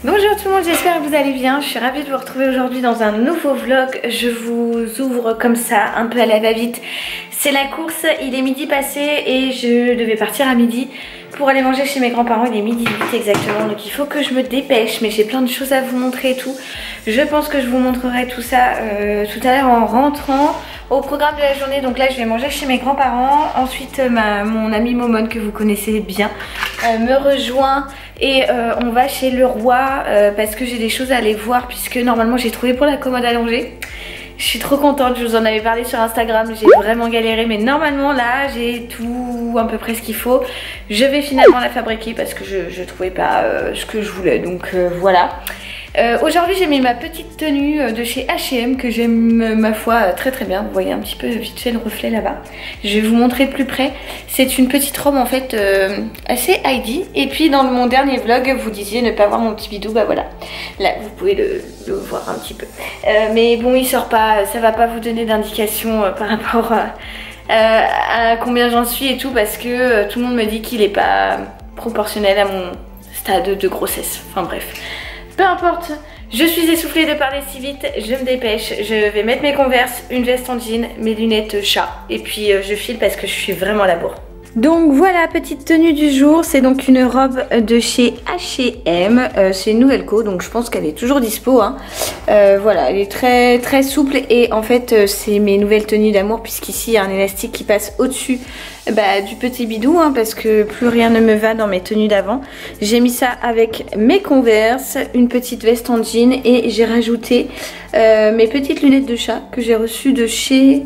Bonjour tout le monde, j'espère que vous allez bien. Je suis ravie de vous retrouver aujourd'hui dans un nouveau vlog. Je vous ouvre comme ça, un peu à la va-vite. C'est la course, il est midi passé et je devais partir à midi pour aller manger chez mes grands-parents. Il est midi 8 exactement, donc il faut que je me dépêche. Mais j'ai plein de choses à vous montrer et tout. Je pense que je vous montrerai tout ça tout à l'heure en rentrant. Au programme de la journée, donc là je vais manger chez mes grands-parents. Ensuite mon amie Momone que vous connaissez bien me rejoint et on va chez le roi parce que j'ai des choses à aller voir puisque normalement j'ai trouvé pour la commode allongée. Je suis trop contente, je vous en avais parlé sur Instagram, j'ai vraiment galéré mais normalement là j'ai tout à peu près ce qu'il faut. Je vais finalement la fabriquer parce que je trouvais pas ce que je voulais, donc voilà. Aujourd'hui j'ai mis ma petite tenue de chez H&M que j'aime ma foi très très bien. Vous voyez un petit peu vite fait le reflet là-bas. Je vais vous montrer de plus près. C'est une petite robe en fait assez Heidi. Et puis dans mon dernier vlog vous disiez ne pas voir mon petit bidou, bah voilà. Là vous pouvez le voir un petit peu. Mais bon il sort pas, ça va pas vous donner d'indication par rapport à combien j'en suis et tout. Parce que tout le monde me dit qu'il est pas proportionnel à mon stade de grossesse. Enfin bref. Peu importe, je suis essoufflée de parler si vite, je me dépêche, je vais mettre mes Converse, une veste en jean, mes lunettes chat et puis je file parce que je suis vraiment à la bourre. Donc voilà, petite tenue du jour, c'est donc une robe de chez H&M, c'est une nouvelle co, donc je pense qu'elle est toujours dispo, hein. Voilà, elle est très très souple et en fait c'est mes nouvelles tenues d'amour puisqu'ici il y a un élastique qui passe au-dessus du petit bidou, hein, parce que plus rien ne me va dans mes tenues d'avant. J'ai mis ça avec mes Converse, une petite veste en jean et j'ai rajouté mes petites lunettes de chat que j'ai reçues de chez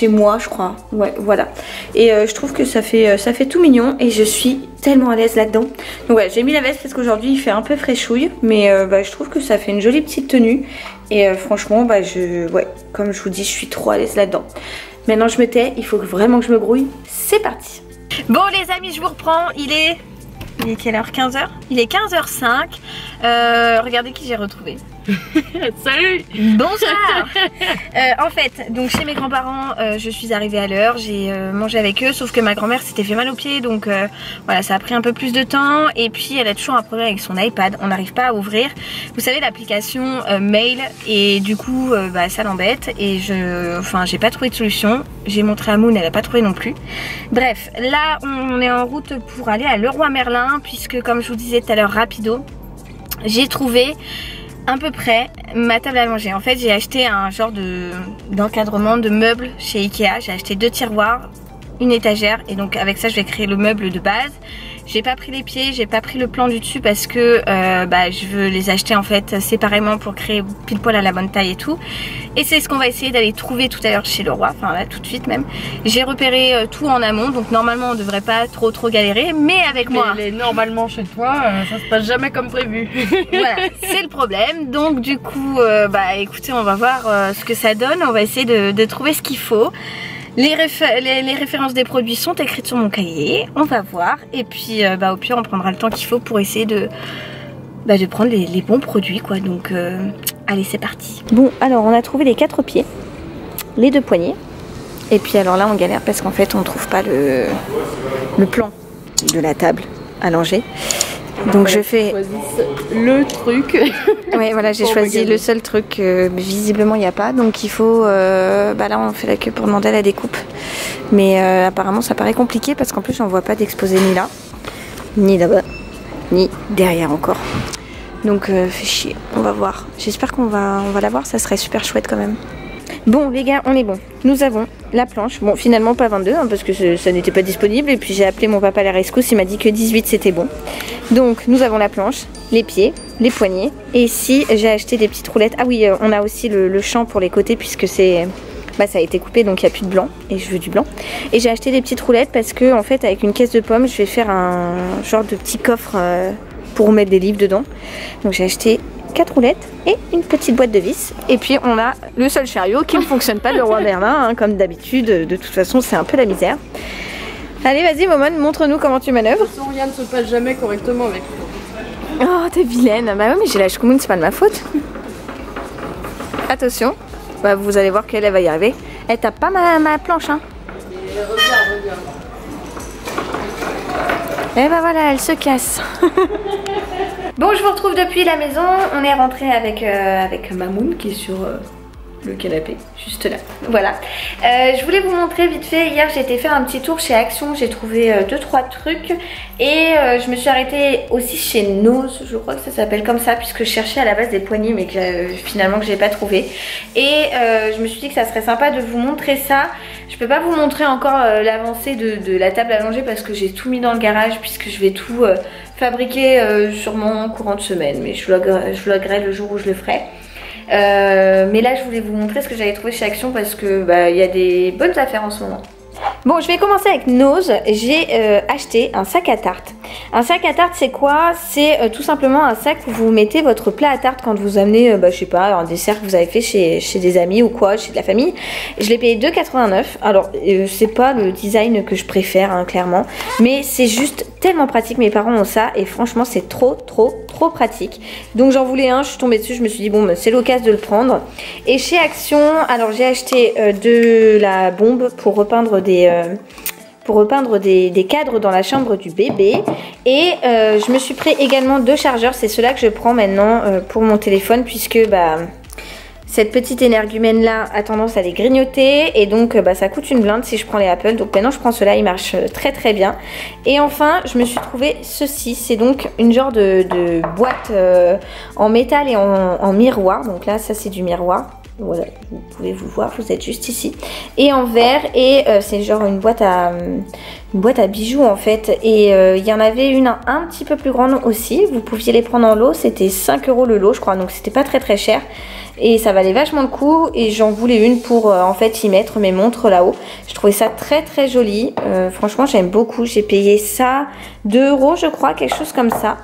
moi je crois, ouais voilà. Et je trouve que ça fait tout mignon et je suis tellement à l'aise là-dedans. Donc ouais, j'ai mis la veste parce qu'aujourd'hui il fait un peu fraîchouille, mais je trouve que ça fait une jolie petite tenue et franchement comme je vous dis, je suis trop à l'aise là-dedans. Maintenant je me tais, il faut vraiment que je me grouille. C'est parti. Bon les amis, je vous reprends, il est quelle heure? 15h? Il est 15h05. Regardez qui j'ai retrouvé. Salut. Bonsoir. En fait, donc chez mes grands-parents, je suis arrivée à l'heure, j'ai mangé avec eux, sauf que ma grand-mère s'était fait mal aux pieds, donc voilà, ça a pris un peu plus de temps. Et puis elle a toujours un problème avec son iPad, on n'arrive pas à ouvrir. Vous savez l'application Mail, et du coup ça l'embête et j'ai pas trouvé de solution. J'ai montré à Moon, elle a pas trouvé non plus. Bref, là on est en route pour aller à Leroy Merlin, puisque comme je vous disais tout à l'heure rapido, j'ai trouvé à peu près ma table à manger. En fait j'ai acheté un genre d'encadrement de meubles chez Ikea. J'ai acheté 2 tiroirs, une étagère et donc avec ça je vais créer le meuble de base. J'ai pas pris les pieds, j'ai pas pris le plan du dessus parce que je veux les acheter en fait séparément pour créer pile poil à la bonne taille et tout. Et c'est ce qu'on va essayer d'aller trouver tout à l'heure chez Leroy, enfin là tout de suite même. J'ai repéré tout en amont, donc normalement on devrait pas trop galérer, mais avec moi. Mais normalement chez toi, ça se passe jamais comme prévu. Voilà, c'est le problème. Donc du coup, écoutez, on va voir ce que ça donne. On va essayer de trouver ce qu'il faut. Les références des produits sont écrites sur mon cahier, on va voir. Et puis au pire on prendra le temps qu'il faut pour essayer de prendre les bons produits quoi. Donc allez, c'est parti. Bon alors on a trouvé les 4 pieds, les 2 poignets. Et puis alors là on galère parce qu'en fait on trouve pas le plan de la table allongée. Donc je fais le truc. Ouais voilà, j'ai choisi le seul truc visiblement il n'y a pas, donc il faut là on fait la queue pour demander la découpe, mais apparemment ça paraît compliqué parce qu'en plus j'en vois pas d'exposé ni là ni là-bas ni derrière encore, donc fait chier. On va voir, j'espère qu'on va l'avoir, ça serait super chouette quand même. Bon les gars, on est bon, nous avons la planche, bon finalement pas 22 hein, parce que ça n'était pas disponible, et puis j'ai appelé mon papa à la rescousse, il m'a dit que 18 c'était bon. Donc nous avons la planche, les pieds, les poignets, et ici j'ai acheté des petites roulettes. Ah oui, on a aussi le champ pour les côtés puisque c'est ça a été coupé, donc il n'y a plus de blanc et je veux du blanc. Et j'ai acheté des petites roulettes parce que en fait avec une caisse de pommes je vais faire un genre de petit coffre pour mettre des livres dedans. Donc j'ai acheté 4 roulettes et une petite boîte de vis. Et puis on a le seul chariot qui ne fonctionne pas, le Leroy Merlin, hein, comme d'habitude. De toute façon c'est un peu la misère. Allez vas-y Momone, montre-nous comment tu manœuvres. De toute façon, rien ne se passe jamais correctement avec toi. Oh t'es vilaine. Bah ouais mais j'ai la choumoune, c'est pas de ma faute. Attention, vous allez voir qu'elle va y arriver. Elle tape pas ma planche hein. Et regarde. Et bah voilà, elle se casse. Bon, je vous retrouve depuis la maison. On est rentré avec Mamoun qui est sur le canapé, juste là. Voilà. Je voulais vous montrer vite fait. Hier, j'ai été faire un petit tour chez Action. J'ai trouvé 2-3 trucs. Et je me suis arrêtée aussi chez Nose. Je crois que ça s'appelle comme ça, puisque je cherchais à la base des poignées, mais que finalement que j'ai pas trouvé. Et je me suis dit que ça serait sympa de vous montrer ça. Je peux pas vous montrer encore l'avancée de la table à langer parce que j'ai tout mis dans le garage, puisque je vais tout fabriquer sûrement en courant de semaine. Mais je vloguerai le jour où je le ferai. Mais là je voulais vous montrer ce que j'avais trouvé chez Action parce que il y a des bonnes affaires en ce moment. Bon, je vais commencer avec Nose. J'ai acheté un sac à tarte. Un sac à tarte, c'est quoi? C'est tout simplement un sac où vous mettez votre plat à tarte quand vous amenez, je sais pas, un dessert que vous avez fait chez des amis ou quoi, chez de la famille. Je l'ai payé 2,89 €. Alors, c'est pas le design que je préfère, hein, clairement. Mais c'est juste tellement pratique. Mes parents ont ça et franchement, c'est trop pratique. Donc, j'en voulais un. Je suis tombée dessus. Je me suis dit, bon, c'est l'occasion de le prendre. Et chez Action, alors j'ai acheté de la bombe pour repeindre des cadres dans la chambre du bébé. Et je me suis pris également 2 chargeurs. C'est ceux-là que je prends maintenant pour mon téléphone, puisque cette petite énergumène là a tendance à les grignoter. Et donc ça coûte une blinde si je prends les Apple. Donc maintenant je prends ceux-là, ils marchent très bien. Et enfin je me suis trouvé ceci. C'est donc une genre de boîte en métal et en miroir. Donc là ça c'est du miroir. Voilà, vous pouvez vous voir, vous êtes juste ici. Et en verre, et c'est genre une boîte à bijoux en fait. Et il y en avait une un petit peu plus grande aussi. Vous pouviez les prendre en lot, c'était 5 € le lot je crois, donc c'était pas très cher. Et ça valait vachement le coup et j'en voulais une pour en fait y mettre mes montres là-haut. Je trouvais ça très joli. Franchement j'aime beaucoup. J'ai payé ça 2 € je crois, quelque chose comme ça.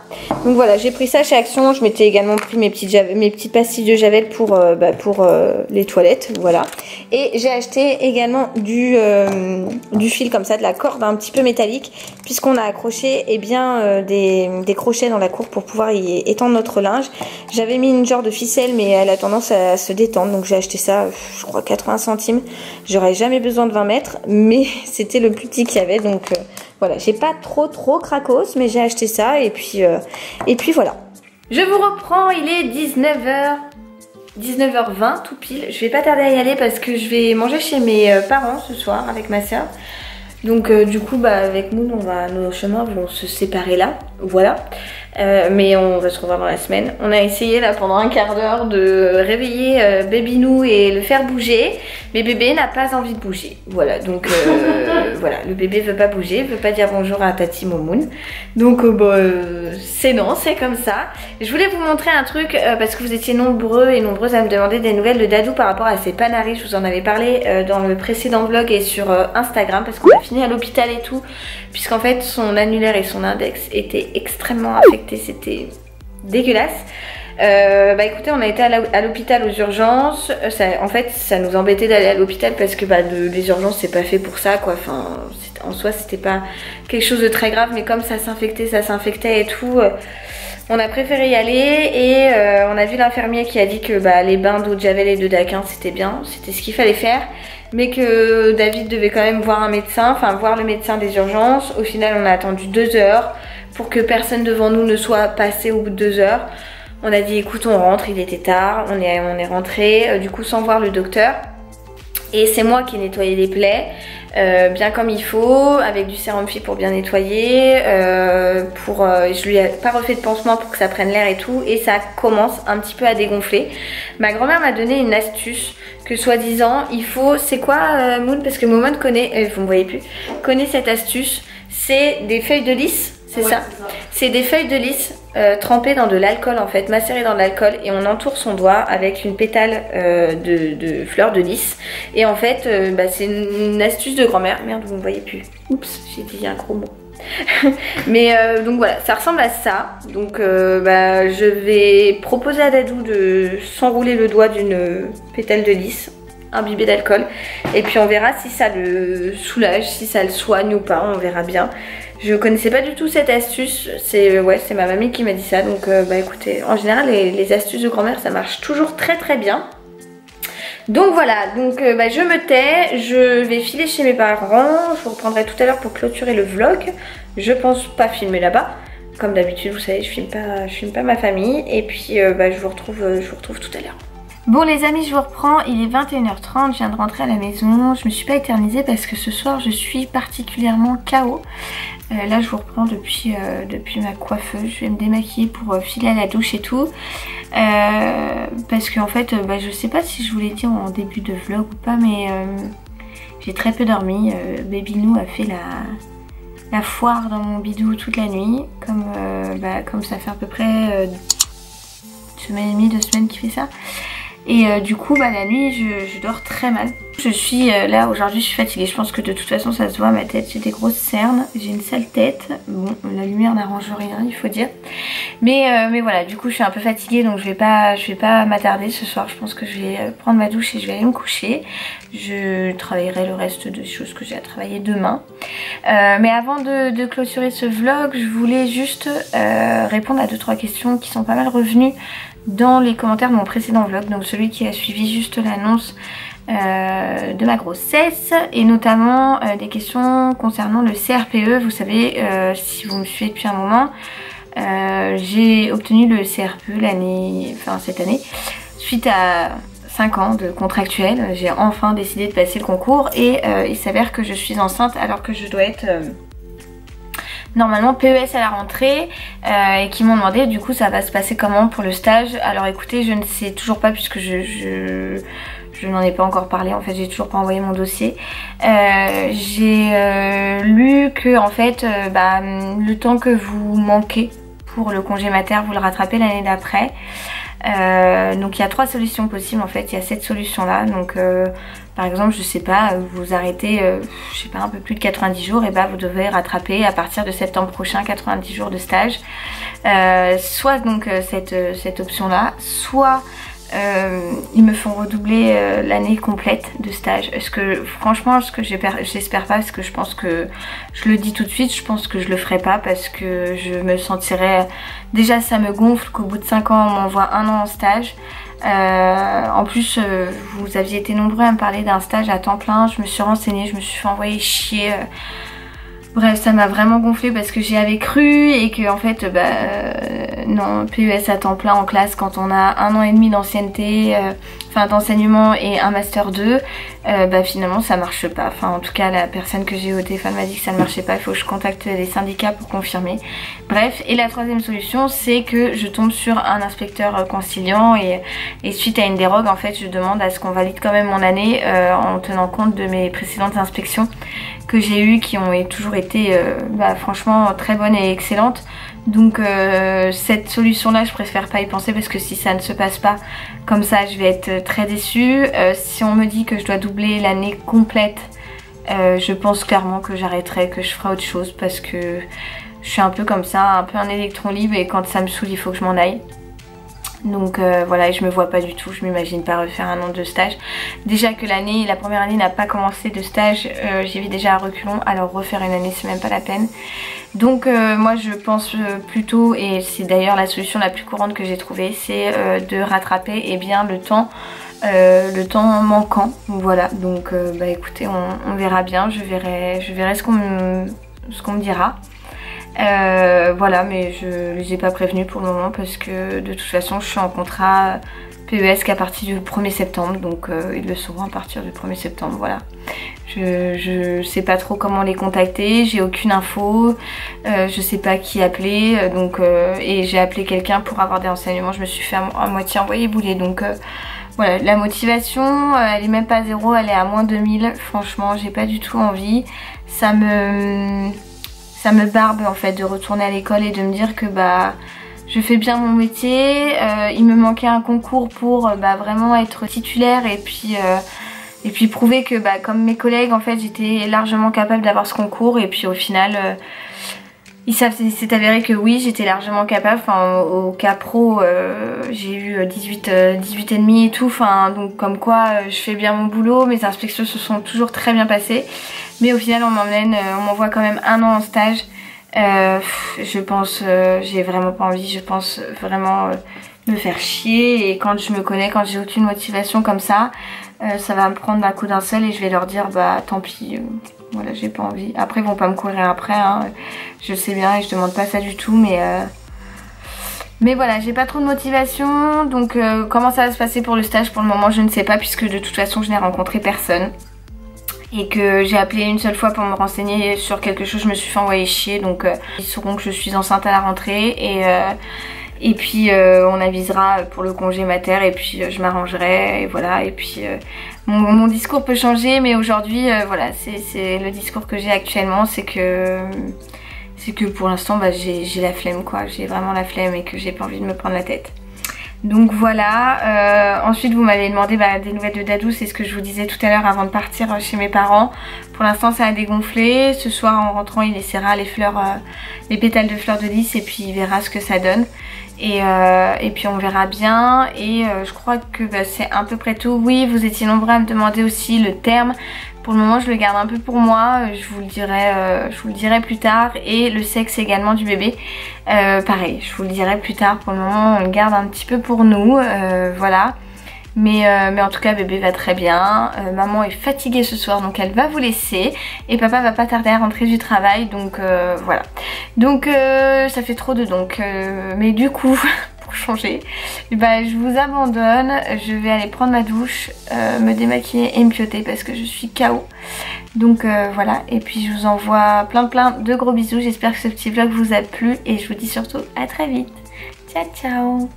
Donc voilà, j'ai pris ça chez Action. Je m'étais également pris mes petites pastilles de Javel pour les toilettes. Voilà. Et j'ai acheté également du fil comme ça, de la corde un petit peu métallique, puisqu'on a accroché des crochets dans la cour pour pouvoir y étendre notre linge. J'avais mis une genre de ficelle mais elle a tendance à se détendre, donc j'ai acheté ça je crois 80 centimes. J'aurais jamais besoin de 20 mètres, mais c'était le plus petit qu'il y avait, donc voilà, j'ai pas trop cracos, mais j'ai acheté ça et puis voilà. Je vous reprends, il est 19h20 tout pile. Je vais pas tarder à y aller parce que je vais manger chez mes parents ce soir avec ma soeur. Donc du coup avec Moon nos chemins vont se séparer là, voilà. Mais on va se revoir dans la semaine. On a essayé là pendant un quart d'heure de réveiller Babynou et le faire bouger. Mais bébé n'a pas envie de bouger. Voilà, donc voilà, le bébé veut pas bouger, veut pas dire bonjour à Tati Momoun. Donc c'est non, c'est comme ça. Je voulais vous montrer un truc parce que vous étiez nombreux et nombreuses à me demander des nouvelles de Dadou par rapport à ses panaris. Je vous en avais parlé dans le précédent vlog et sur Instagram parce qu'on a fini à l'hôpital et tout. Puisqu'en fait son annulaire et son index étaient extrêmement affectés, c'était dégueulasse. Écoutez, on a été à l'hôpital aux urgences. En fait ça nous embêtait d'aller à l'hôpital parce que les urgences c'est pas fait pour ça quoi. Enfin en soi c'était pas quelque chose de très grave, mais comme ça s'infectait et tout, on a préféré y aller. Et on a vu l'infirmier qui a dit que les bains d'eau de Javel et de Daquin c'était bien, c'était ce qu'il fallait faire, mais que David devait quand même voir un médecin, enfin voir le médecin des urgences. Au final on a attendu 2 heures pour que personne devant nous ne soit passé au bout de 2 heures. On a dit écoute on rentre, il était tard, on est rentré du coup sans voir le docteur. Et c'est moi qui ai nettoyé les plaies bien comme il faut, avec du sérum Phi pour bien nettoyer. Je lui ai pas refait de pansement pour que ça prenne l'air et tout. Et ça commence un petit peu à dégonfler. Ma grand-mère m'a donné une astuce que soi-disant il faut... C'est quoi Moon? Parce que Momon connaît, vous me voyez plus, connaît cette astuce. C'est des feuilles de lys. C'est ça. C'est des feuilles de lys trempées dans de l'alcool en fait, macérées dans de l'alcool, et on entoure son doigt avec une pétale de fleurs de lys. Et en fait, c'est une astuce de grand-mère. Merde, vous ne me voyez plus. Oups, j'ai dit un gros mot. Mais donc voilà, ça ressemble à ça. Donc je vais proposer à Dadou de s'enrouler le doigt d'une pétale de lys imbibée d'alcool. Et puis on verra si ça le soulage, si ça le soigne ou pas, on verra bien. Je connaissais pas du tout cette astuce, c'est ma mamie qui m'a dit ça. Donc écoutez, en général les astuces de grand-mère ça marche toujours très bien. Donc voilà, donc je me tais, je vais filer chez mes parents, je vous reprendrai tout à l'heure pour clôturer le vlog. Je pense pas filmer là-bas, comme d'habitude vous savez je filme pas ma famille et puis je vous retrouve tout à l'heure. Bon les amis, je vous reprends, il est 21h30, je viens de rentrer à la maison, je me suis pas éternisée parce que ce soir je suis particulièrement KO. Là je vous reprends depuis ma coiffeuse, je vais me démaquiller pour filer à la douche et tout. Parce qu'en fait, je sais pas si je vous l'ai dit en début de vlog ou pas, mais j'ai très peu dormi. Baby Nou a fait la foire dans mon bidou toute la nuit, comme ça fait à peu près une semaine et demie, 2 semaines qu'il fait ça. Et du coup la nuit je dors très mal. Je suis là aujourd'hui, je suis fatiguée, je pense que de toute façon ça se voit à ma tête, j'ai des grosses cernes, j'ai une sale tête. Bon la lumière n'arrange rien il faut dire. Mais voilà, du coup je suis un peu fatiguée donc je vais pas m'attarder ce soir. Je pense que je vais prendre ma douche et je vais aller me coucher. Je travaillerai le reste des choses que j'ai à travailler demain. Mais avant de clôturer ce vlog, je voulais juste répondre à 2-3 questions qui sont pas mal revenues dans les commentaires de mon précédent vlog, donc celui qui a suivi juste l'annonce de ma grossesse, et notamment des questions concernant le CRPE. Vous savez, si vous me suivez depuis un moment, j'ai obtenu le CRPE cette année, suite à 5 ans de contractuel. J'ai enfin décidé de passer le concours et il s'avère que je suis enceinte alors que je dois être normalement PES à la rentrée, et qui m'ont demandé du coup ça va se passer comment pour le stage. Alors écoutez, je ne sais toujours pas puisque je n'en ai pas encore parlé, en fait j'ai toujours pas envoyé mon dossier. J'ai lu que en fait le temps que vous manquez pour le congé mater vous le rattrapez l'année d'après. Donc il y a 3 solutions possibles en fait, il y a cette solution là. Donc par exemple je sais pas, vous arrêtez je sais pas un peu plus de 90 jours, et vous devez rattraper à partir de septembre prochain 90 jours de stage. Soit donc cette option là, soit ils me font redoubler l'année complète de stage. Franchement j'espère pas, parce que je pense que, je le dis tout de suite, je pense que je le ferai pas, parce que je me sentirais, déjà ça me gonfle qu'au bout de 5 ans on m'envoie 1 an en stage. En plus vous aviez été nombreux à me parler d'un stage à temps plein, je me suis renseignée, je me suis fait envoyer chier. Bref, ça m'a vraiment gonflé parce que j'y avais cru, et que en fait non, PES à temps plein en classe quand on a 1 an et demi d'ancienneté, d'enseignement et un master 2, finalement ça marche pas. En tout cas la personne que j'ai eu au téléphone m'a dit que ça ne marchait pas, il faut que je contacte les syndicats pour confirmer. Bref, et la 3e solution c'est que je tombe sur un inspecteur conciliant, et suite à une dérogue en fait je demande à ce qu'on valide quand même mon année en tenant compte de mes précédentes inspections que j'ai eues, qui ont toujours été franchement très bonnes et excellentes. Donc cette solution là je préfère pas y penser, parce que si ça ne se passe pas comme ça je vais être très déçue. Si on me dit que je dois doubler l'année complète, je pense clairement que j'arrêterai, que je ferai autre chose, parce que je suis un peu comme ça, un peu un électron libre, et quand ça me saoule il faut que je m'en aille. Donc voilà, et je me vois pas du tout, je m'imagine pas refaire 1 an de stage. Déjà que la première année n'a pas commencé de stage, j'y vais déjà à reculons, alors refaire une année c'est même pas la peine. Donc moi je pense plutôt, et c'est d'ailleurs la solution la plus courante que j'ai trouvée, c'est de rattraper le temps manquant. Voilà, donc écoutez, on verra bien, je verrai ce qu'on me dira. Voilà, mais je les ai pas prévenus pour le moment, parce que de toute façon je suis en contrat PES qu'à partir du 1er septembre, donc ils le sauront à partir du 1er septembre. Voilà, je sais pas trop comment les contacter, j'ai aucune info, je sais pas qui appeler, et j'ai appelé quelqu'un pour avoir des renseignements, je me suis fait à moitié envoyer bouler. Donc voilà, la motivation elle est même pas à 0, elle est à moins 2000. Franchement j'ai pas du tout envie, ça me barbe en fait de retourner à l'école et de me dire que je fais bien mon métier. Il me manquait un concours pour vraiment être titulaire, et puis prouver que comme mes collègues en fait j'étais largement capable d'avoir ce concours, et puis au final il s'est avéré que oui j'étais largement capable. Au cas pro j'ai eu 18 et demi et tout, donc comme quoi je fais bien mon boulot, mes inspections se sont toujours très bien passées, mais au final on m'envoie quand même 1 an en stage. Je pense, j'ai vraiment pas envie, je pense vraiment me faire chier, et quand je me connais, quand j'ai aucune motivation comme ça, Ça va me prendre d'un coup d'un seul et je vais leur dire bah tant pis, voilà j'ai pas envie. Après ils vont pas me courir après, hein, je sais bien et je demande pas ça du tout, mais voilà, j'ai pas trop de motivation. Donc comment ça va se passer pour le stage pour le moment je ne sais pas, puisque de toute façon je n'ai rencontré personne. Et que j'ai appelé une seule fois pour me renseigner sur quelque chose, je me suis fait envoyer chier. Donc ils sauront que je suis enceinte à la rentrée. Et puis on avisera pour le congé mater. Et puis je m'arrangerai. Et voilà. Et puis mon discours peut changer. Mais aujourd'hui voilà, c'est le discours que j'ai actuellement. C'est que pour l'instant bah, j'ai la flemme quoi. J'ai vraiment la flemme et que j'ai pas envie de me prendre la tête. Donc voilà, ensuite vous m'avez demandé des nouvelles de Dadou, c'est ce que je vous disais tout à l'heure avant de partir chez mes parents. Pour l'instant ça a dégonflé, ce soir en rentrant il essaiera les fleurs, les pétales de fleurs de lys et puis il verra ce que ça donne. Et puis on verra bien et je crois que c'est à peu près tout. Oui, vous étiez nombreux à me demander aussi le terme. Pour le moment je le garde un peu pour moi, je vous le dirai plus tard. Et le sexe également du bébé, pareil, je vous le dirai plus tard. Pour le moment on le garde un petit peu pour nous, voilà. Mais en tout cas bébé va très bien, maman est fatiguée ce soir donc elle va vous laisser. Et papa va pas tarder à rentrer du travail, donc voilà. Donc ça fait trop de donc, mais du coup... changer, je vous abandonne, je vais aller prendre ma douche, me démaquiller et me pioter parce que je suis KO. Donc voilà, et puis je vous envoie plein de gros bisous, j'espère que ce petit vlog vous a plu et je vous dis surtout à très vite. Ciao ciao.